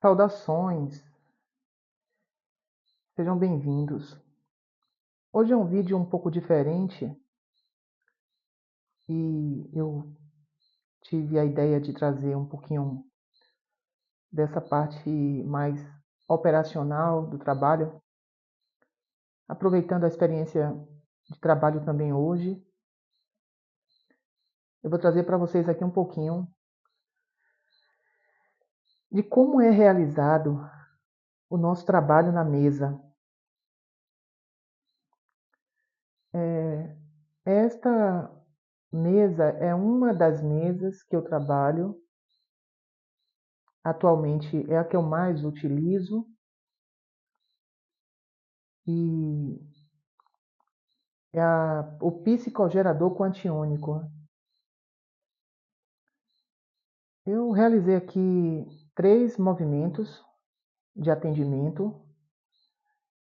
Saudações, sejam bem-vindos. Hoje é um vídeo um pouco diferente e eu tive a ideia de trazer um pouquinho dessa parte mais operacional do trabalho, aproveitando a experiência de trabalho também hoje. Eu vou trazer para vocês aqui um pouquinho de como é realizado o nosso trabalho na mesa. Esta mesa é uma das mesas que eu trabalho. Atualmente é a que eu mais utilizo e é o psicogerador quantiônico. Eu realizei aqui 3 movimentos de atendimento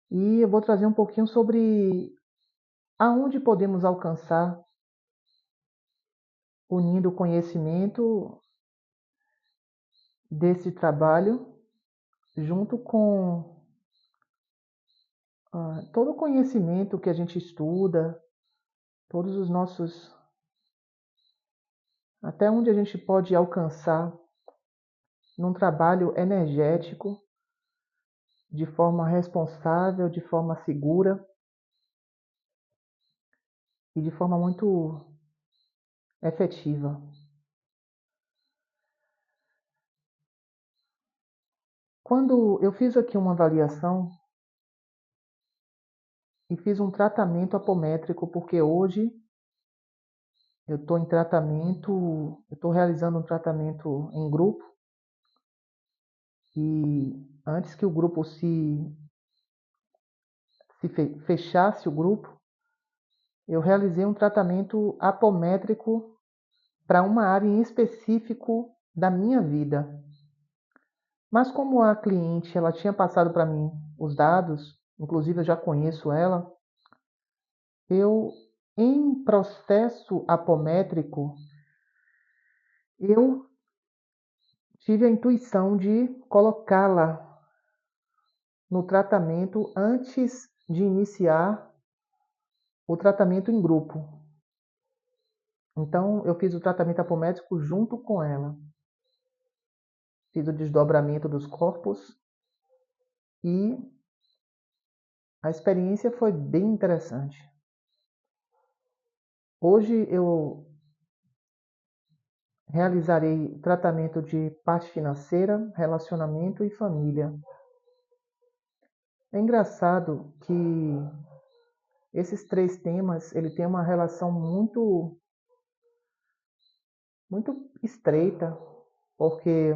e eu vou trazer um pouquinho sobre aonde podemos alcançar unindo o conhecimento desse trabalho junto com todo o conhecimento que a gente estuda, todos os nossos, até onde a gente pode alcançar num trabalho energético, de forma responsável, de forma segura e de forma muito efetiva. Quando eu fiz aqui uma avaliação e fiz um tratamento apométrico, porque hoje eu estou em tratamento, eu estou realizando um tratamento em grupo e antes que o grupo fechasse o grupo, eu realizei um tratamento apométrico para uma área em específico da minha vida. Mas como a cliente ela tinha passado para mim os dados, inclusive eu já conheço ela, eu em processo apométrico, eu tive a intuição de colocá-la no tratamento antes de iniciar o tratamento em grupo. Então, eu fiz o tratamento apométrico junto com ela. Fiz o desdobramento dos corpos e a experiência foi bem interessante. Hoje eu realizarei tratamento de parte financeira, relacionamento e família. É engraçado que esses 3 temas, ele tem uma relação muito estreita, porque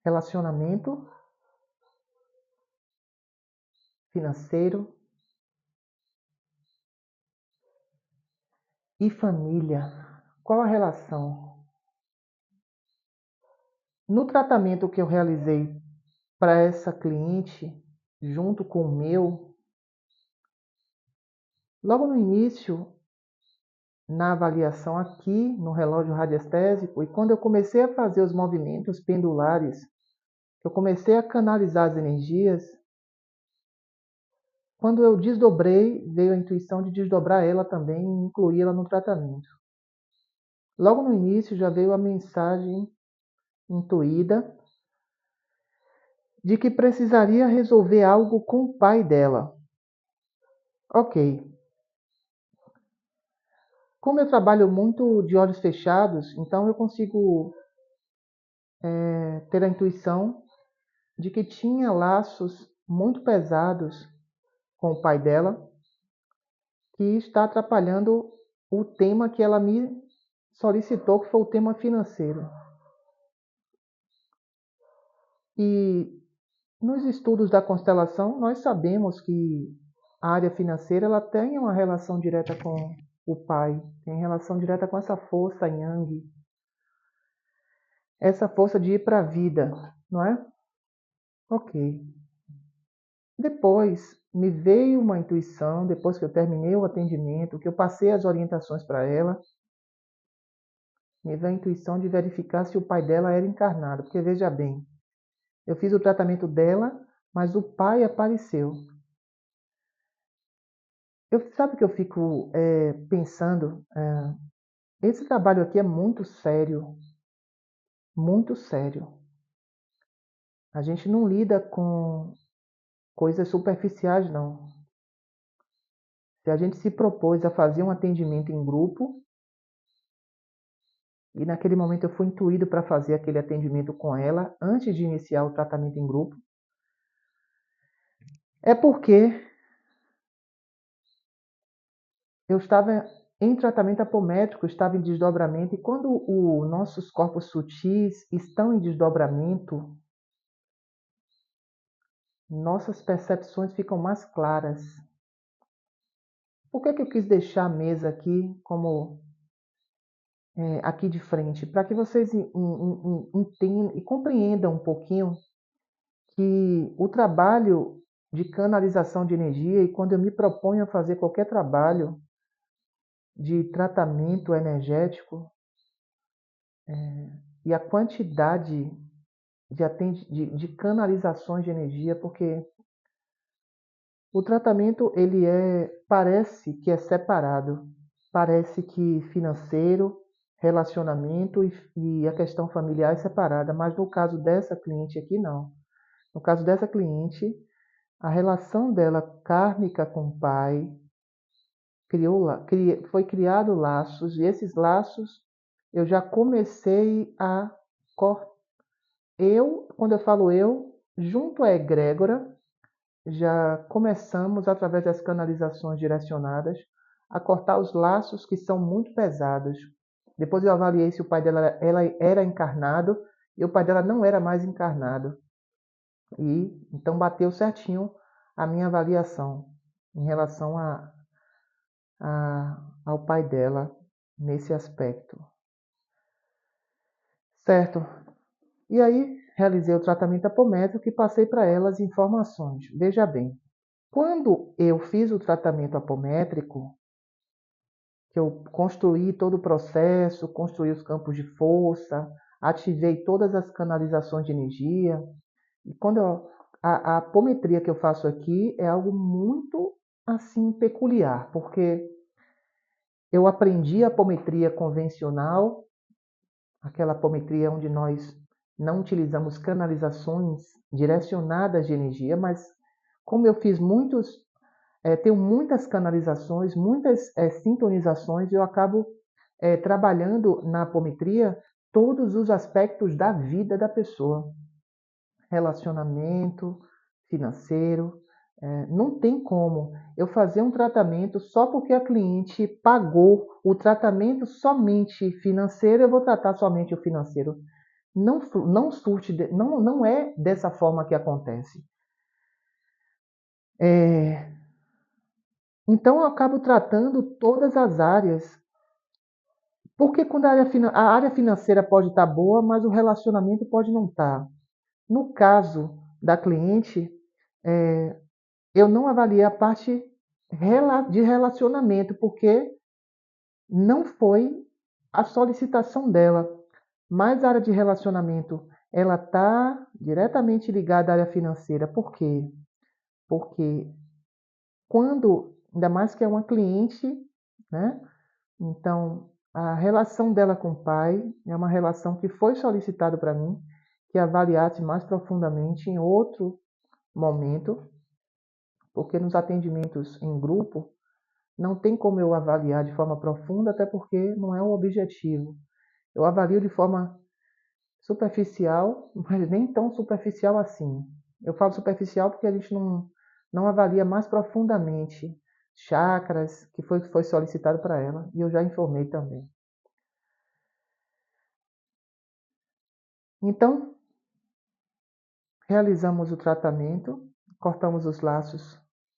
relacionamento financeiro e família. Qual a relação? No tratamento que eu realizei para essa cliente, junto com o meu, logo no início, na avaliação aqui no relógio radiestésico, e quando eu comecei a fazer os movimentos pendulares, eu comecei a canalizar as energias. Quando eu desdobrei, veio a intuição de desdobrar ela também e incluí-la no tratamento. Logo no início já veio a mensagem intuída de que precisaria resolver algo com o pai dela. Ok. Como eu trabalho muito de olhos fechados, então eu consigo ter a intuição de que tinha laços muito pesados com o pai dela, que está atrapalhando o tema que ela me solicitou, que foi o tema financeiro. E nos estudos da constelação, nós sabemos que a área financeira ela tem uma relação direta com o pai, tem relação direta com essa força Yang, essa força de ir para a vida, não é? Ok. Depois me veio uma intuição, depois que eu terminei o atendimento, que eu passei as orientações para ela, Me veio a intuição de verificar se o pai dela era encarnado, porque veja bem, eu fiz o tratamento dela, mas o pai apareceu. Sabe o que eu fico pensando? Esse trabalho aqui é muito sério, muito sério. A gente não lida com coisas superficiais, não. Se a gente se propôs a fazer um atendimento em grupo, e naquele momento eu fui intuído para fazer aquele atendimento com ela, antes de iniciar o tratamento em grupo, é porque eu estava em tratamento apométrico, estava em desdobramento, e quando os nossos corpos sutis estão em desdobramento, nossas percepções ficam mais claras. Por que eu quis deixar a mesa aqui como aqui de frente? Para que vocês entendam e compreendam um pouquinho que o trabalho de canalização de energia, e quando eu me proponho a fazer qualquer trabalho de tratamento energético, e a quantidade de canalizações de energia, porque o tratamento parece que é separado, parece que financeiro, relacionamento e a questão familiar é separada, mas no caso dessa cliente aqui não. No caso dessa cliente, a relação dela kármica com o pai foi criado laços, e esses laços eu já comecei a quando eu falo eu, junto à egrégora, já começamos, através das canalizações direcionadas, a cortar os laços que são muito pesados. Depois eu avaliei se o pai dela era encarnado, e o pai dela não era mais encarnado. E então bateu certinho a minha avaliação em relação ao pai dela nesse aspecto. Certo? E aí realizei o tratamento apométrico e passei para ela as informações. Veja bem, quando eu fiz o tratamento apométrico, que eu construí todo o processo, construí os campos de força, ativei todas as canalizações de energia, e a apometria que eu faço aqui é algo muito assim peculiar, porque eu aprendi a apometria convencional, aquela apometria onde nós não utilizamos canalizações direcionadas de energia, mas como eu fiz tenho muitas canalizações, muitas sintonizações, eu acabo trabalhando na apometria todos os aspectos da vida da pessoa. Relacionamento, financeiro. Não tem como eu fazer um tratamento só porque a cliente pagou o tratamento somente financeiro, eu vou tratar somente o financeiro. Não é dessa forma que acontece. Então eu acabo tratando todas as áreas. Porque quando a área financeira pode estar boa, mas o relacionamento pode não estar. No caso da cliente, eu não avaliei a parte de relacionamento, porque não foi a solicitação dela. Mas a área de relacionamento, ela está diretamente ligada à área financeira. Por quê? Porque ainda mais que é uma cliente, né? Então, a relação dela com o pai é uma relação que foi solicitada para mim, que avaliasse mais profundamente em outro momento, porque nos atendimentos em grupo não tem como eu avaliar de forma profunda, até porque não é o objetivo. Eu avalio de forma superficial, mas nem tão superficial assim. Eu falo superficial porque a gente não avalia mais profundamente chakras, que foi solicitado para ela, e eu já informei também. Então, realizamos o tratamento, cortamos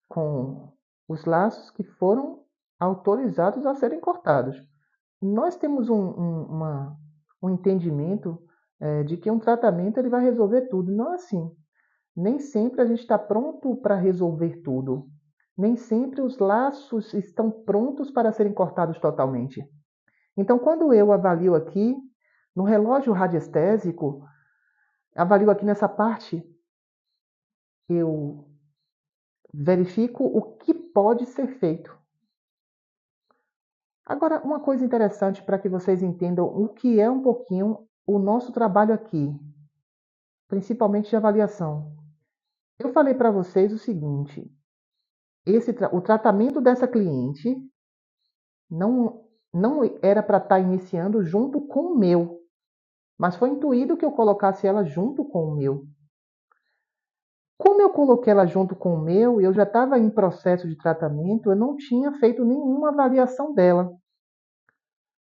com os laços que foram autorizados a serem cortados. Nós temos um entendimento de que um tratamento ele vai resolver tudo. Não é assim. Nem sempre a gente está pronto para resolver tudo. Nem sempre os laços estão prontos para serem cortados totalmente. Então, quando eu avalio aqui, no relógio radiestésico, avalio aqui nessa parte, eu verifico o que pode ser feito. Agora, uma coisa interessante para que vocês entendam o que é um pouquinho o nosso trabalho aqui, principalmente de avaliação. Eu falei para vocês o seguinte: o tratamento dessa cliente não era para estar iniciando junto com o meu, mas foi intuído que eu colocasse ela junto com o meu. Como eu coloquei ela junto com o meu e eu já estava em processo de tratamento, eu não tinha feito nenhuma avaliação dela.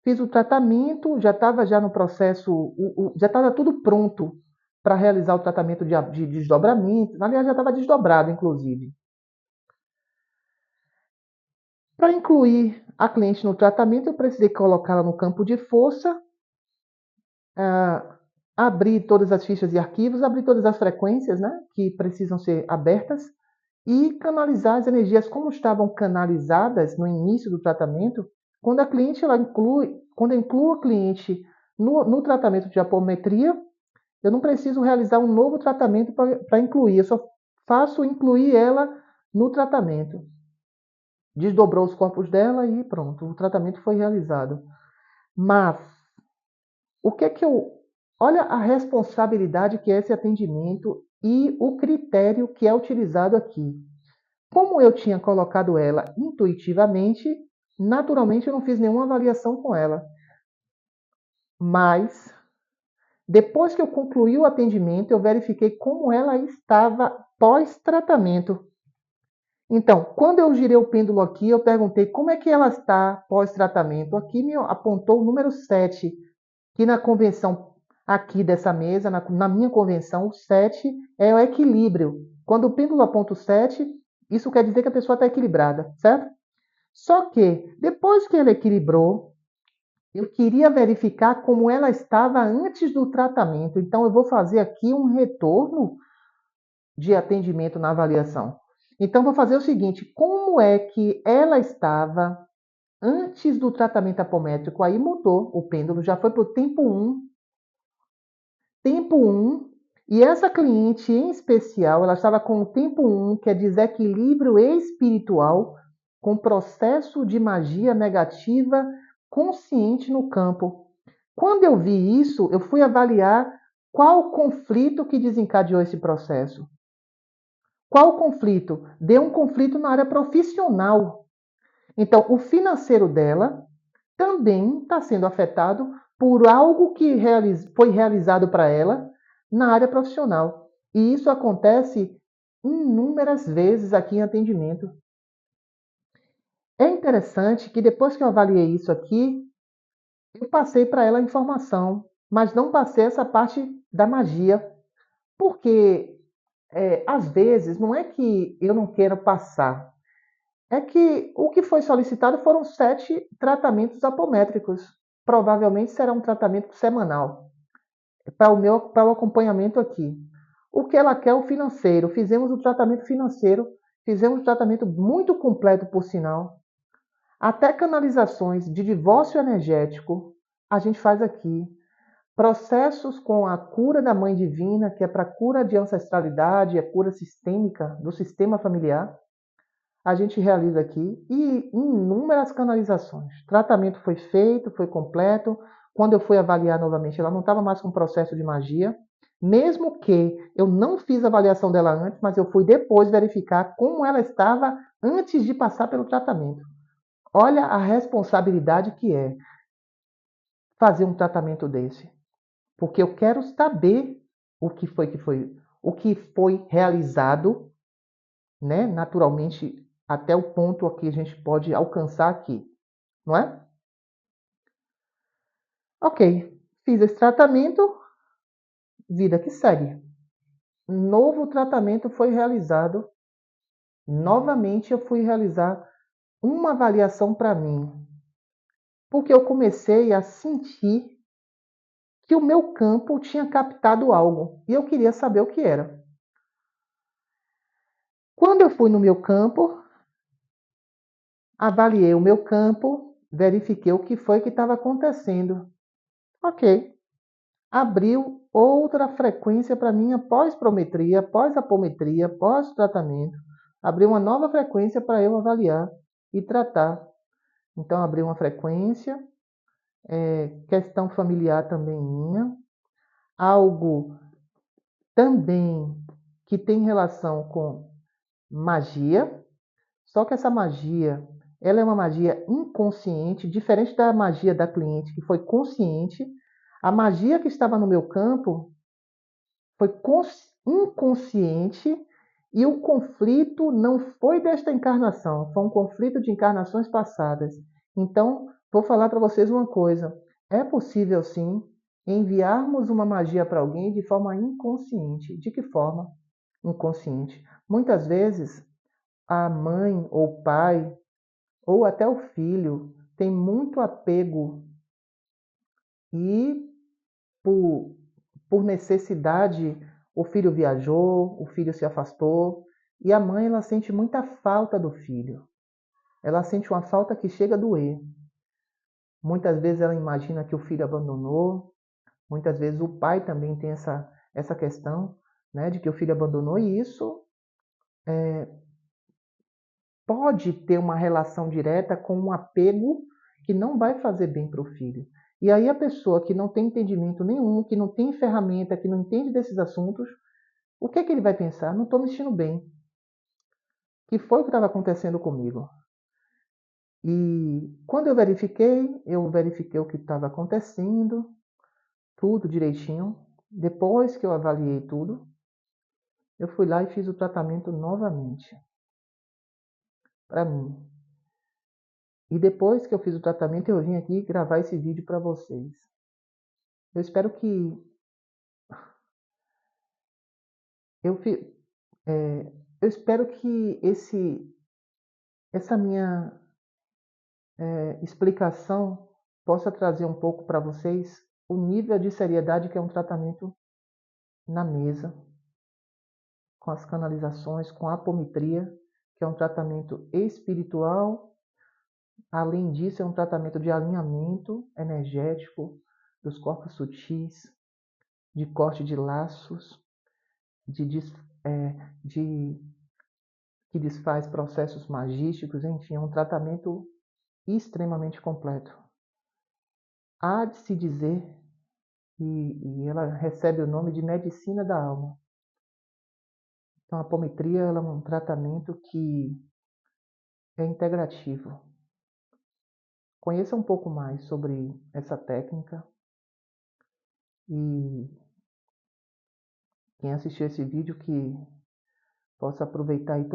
Fiz o tratamento, já estava no processo, já estava tudo pronto para realizar o tratamento de desdobramento. Aliás, já estava desdobrado, inclusive. Para incluir a cliente no tratamento, eu precisei colocá-la no campo de força, abrir todas as fichas e arquivos, abrir todas as frequências, né, que precisam ser abertas e canalizar as energias como estavam canalizadas no início do tratamento. Quando eu incluo a cliente no tratamento de apometria, eu não preciso realizar um novo tratamento para incluir, eu só faço incluir ela no tratamento. Desdobrou os corpos dela e pronto, o tratamento foi realizado. Mas o que é que eu. Olha a responsabilidade que é esse atendimento e o critério que é utilizado aqui. Como eu tinha colocado ela intuitivamente, naturalmente eu não fiz nenhuma avaliação com ela. Mas, depois que eu concluí o atendimento, eu verifiquei como ela estava pós-tratamento. Então, quando eu girei o pêndulo aqui, eu perguntei como é que ela está pós-tratamento. Aqui me apontou o número 7, que na convenção aqui dessa mesa, na minha convenção, o 7 é o equilíbrio. Quando o pêndulo aponta o 7, isso quer dizer que a pessoa está equilibrada, certo? Só que, depois que ela equilibrou, eu queria verificar como ela estava antes do tratamento. Então, eu vou fazer aqui um retorno de atendimento na avaliação. Então, vou fazer o seguinte: como é que ela estava antes do tratamento apométrico? Aí mudou o pêndulo, já foi para o tempo 1. Tempo 1, e essa cliente em especial, ela estava com o tempo 1, que é desequilíbrio espiritual, com processo de magia negativa consciente no campo. Quando eu vi isso, eu fui avaliar qual conflito que desencadeou esse processo. Qual conflito? Deu um conflito na área profissional. Então, o financeiro dela também está sendo afetado por algo que foi realizado para ela na área profissional. E isso acontece inúmeras vezes aqui em atendimento. É interessante que depois que eu avaliei isso aqui, eu passei para ela a informação, mas não passei essa parte da magia, porque às vezes não é que eu não queira passar, é que o que foi solicitado foram 7 tratamentos apométricos. Provavelmente será um tratamento semanal para o acompanhamento aqui. O que ela quer é o financeiro. Fizemos o tratamento financeiro, fizemos um tratamento muito completo, por sinal. Até canalizações de divórcio energético a gente faz aqui. Processos com a cura da Mãe Divina, que é para cura de ancestralidade, a cura sistêmica do sistema familiar, a gente realiza aqui, e inúmeras canalizações. O tratamento foi feito, foi completo. Quando eu fui avaliar novamente, ela não estava mais com processo de magia, mesmo que eu não fiz a avaliação dela antes, mas eu fui depois verificar como ela estava antes de passar pelo tratamento. Olha a responsabilidade que é fazer um tratamento desse, porque eu quero saber o que foi realizado, né, naturalmente, até o ponto que a gente pode alcançar aqui, não é? Ok, fiz esse tratamento, vida que segue. Novo tratamento foi realizado. Novamente eu fui realizar uma avaliação para mim, porque eu comecei a sentir que o meu campo tinha captado algo e eu queria saber o que era. Quando eu fui no meu campo, avaliei o meu campo verifiquei o que foi que estava acontecendo. Ok. Abriu outra frequência para mim após prometria, após apometria, após tratamento. Abriu uma nova frequência para eu avaliar e tratar. Então, abriu uma frequência, questão familiar também minha, algo também que tem relação com magia, só que essa magia, ela é uma magia inconsciente, diferente da magia da cliente, que foi consciente. A magia que estava no meu campo foi inconsciente e o conflito não foi desta encarnação, foi um conflito de encarnações passadas. Então, vou falar para vocês uma coisa: é possível sim enviarmos uma magia para alguém de forma inconsciente. De que forma? Inconsciente. Muitas vezes, a mãe ou o pai, ou até o filho, tem muito apego e, por, por necessidade, o filho viajou, o filho se afastou, e a mãe ela sente muita falta do filho. Ela sente uma falta que chega a doer. Muitas vezes ela imagina que o filho abandonou, muitas vezes o pai também tem essa questão, né, de que o filho abandonou, e isso pode ter uma relação direta com um apego que não vai fazer bem para o filho. E aí a pessoa que não tem entendimento nenhum, que não tem ferramenta, que não entende desses assuntos, o que é que ele vai pensar? Não estou me sentindo bem. Que foi o que estava acontecendo comigo. E quando eu verifiquei o que estava acontecendo, tudo direitinho. Depois que eu avaliei tudo, eu fui lá e fiz o tratamento novamente para mim. E depois que eu fiz o tratamento, eu vim aqui gravar esse vídeo para vocês. Eu espero que eu, eu espero que essa minha explicação possa trazer um pouco para vocês o nível de seriedade que é um tratamento na mesa, com as canalizações, com a apometria, que é um tratamento espiritual. Além disso, é um tratamento de alinhamento energético dos corpos sutis, de corte de laços, de, de que desfaz processos magísticos, enfim, é um tratamento extremamente completo. Há de se dizer, e ela recebe o nome de medicina da alma. Então, a apometria ela é um tratamento que é integrativo. Conheça um pouco mais sobre essa técnica e quem assistiu esse vídeo que possa aproveitar aí todo